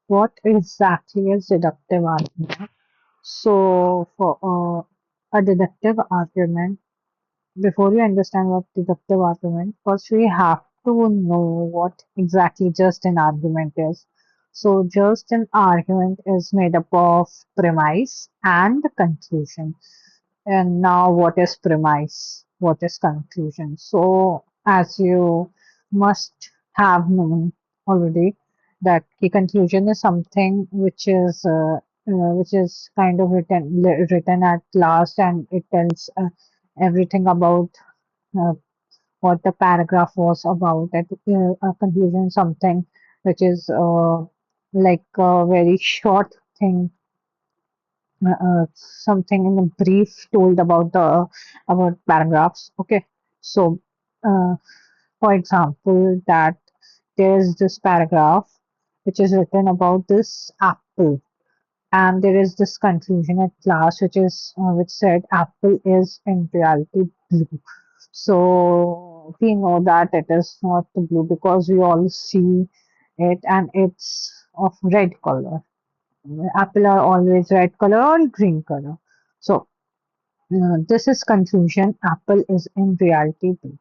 What exactly is deductive argument? So, for a deductive argument, before you understand what deductive argument, first we have to know what exactly just an argument is. So, just an argument is made up of premise and conclusion. And now, what is premise? What is conclusion? So, as you must have known already, that the conclusion is something which is kind of written at last, and it tells everything about uh, what the paragraph was about. At a conclusion, something which is like a very short thing, something in a brief told about the about paragraphs. Okay, so uh, for example, that there's this paragraph which is written about this apple, and there is this conclusion at last which said apple is in reality blue. So we know that it is not the blue because we all see it and it's of red color. Apple are always red color or green color. So this is conclusion. Apple is in reality blue.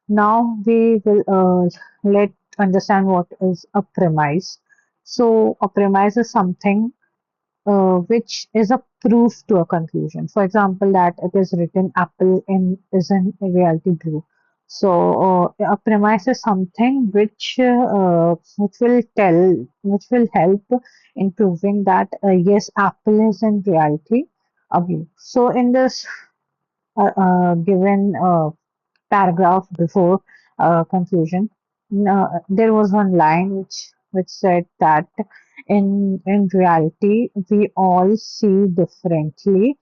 Now we will let understand what is a premise. So a premise is something which is a proof to a conclusion. For example, that it is written apple in is in reality blue. So a premise is something which will help in proving that yes, apple is in reality a blue. So in this given paragraph before conclusion, there was one line which said that in reality we all see differently,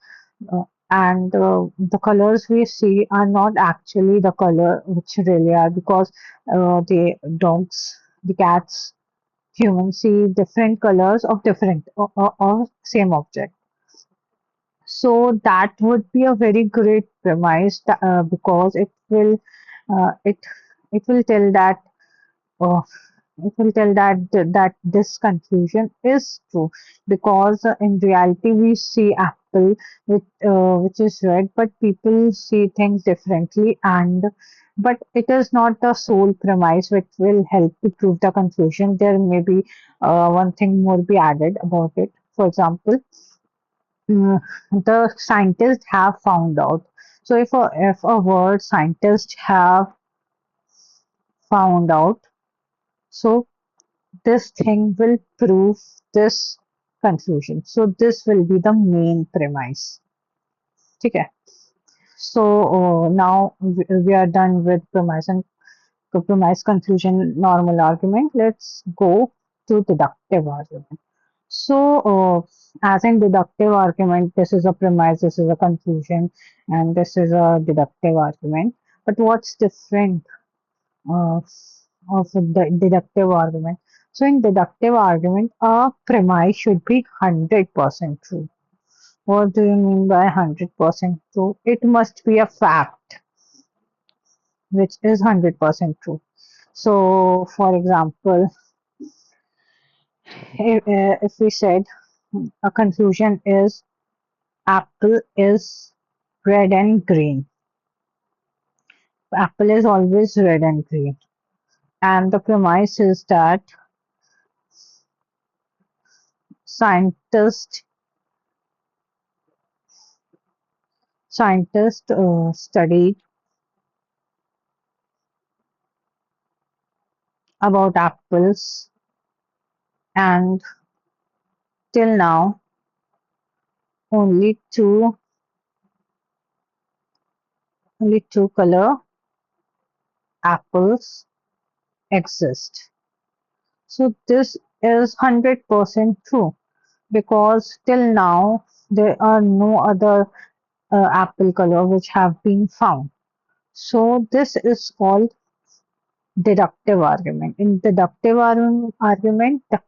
and the colors we see are not actually the color which really are, because the dogs, the cats, humans see different colors of different or same object. So that would be a very great premise, because it it will tell that uh, that this conclusion is true, because in reality we see apple which is red, but people see things differently, and but it is not the sole premise which will help to prove the conclusion. There may be one thing more be added about it. For example, Mm, the scientists have found out. So if a word scientists have found out, so this thing will prove this conclusion. So this will be the main premise. Okay. So now we are done with premise and premise, conclusion, normal argument. Let's go to deductive argument. So, as in deductive argument, this is a premise, this is a conclusion, and this is a deductive argument. But what's different uh, of the deductive argument? So, in deductive argument, a premise should be 100% true. What do you mean by 100% true? It must be a fact which is 100% true. So, for example, if we said a conclusion is apple is red and green. Apple is always red and green. And the premise is that scientists studied about apples, and till now only two color apples exist. So this is 100% true, because till now there are no other apple color which have been found. So this is called deductive argument. In deductive argument, the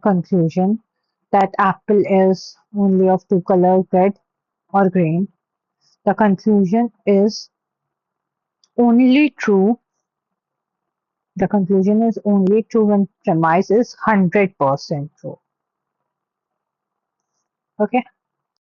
conclusion that apple is only of two colors, red or green, the conclusion is only true The conclusion is only true when premise is 100% true. Okay.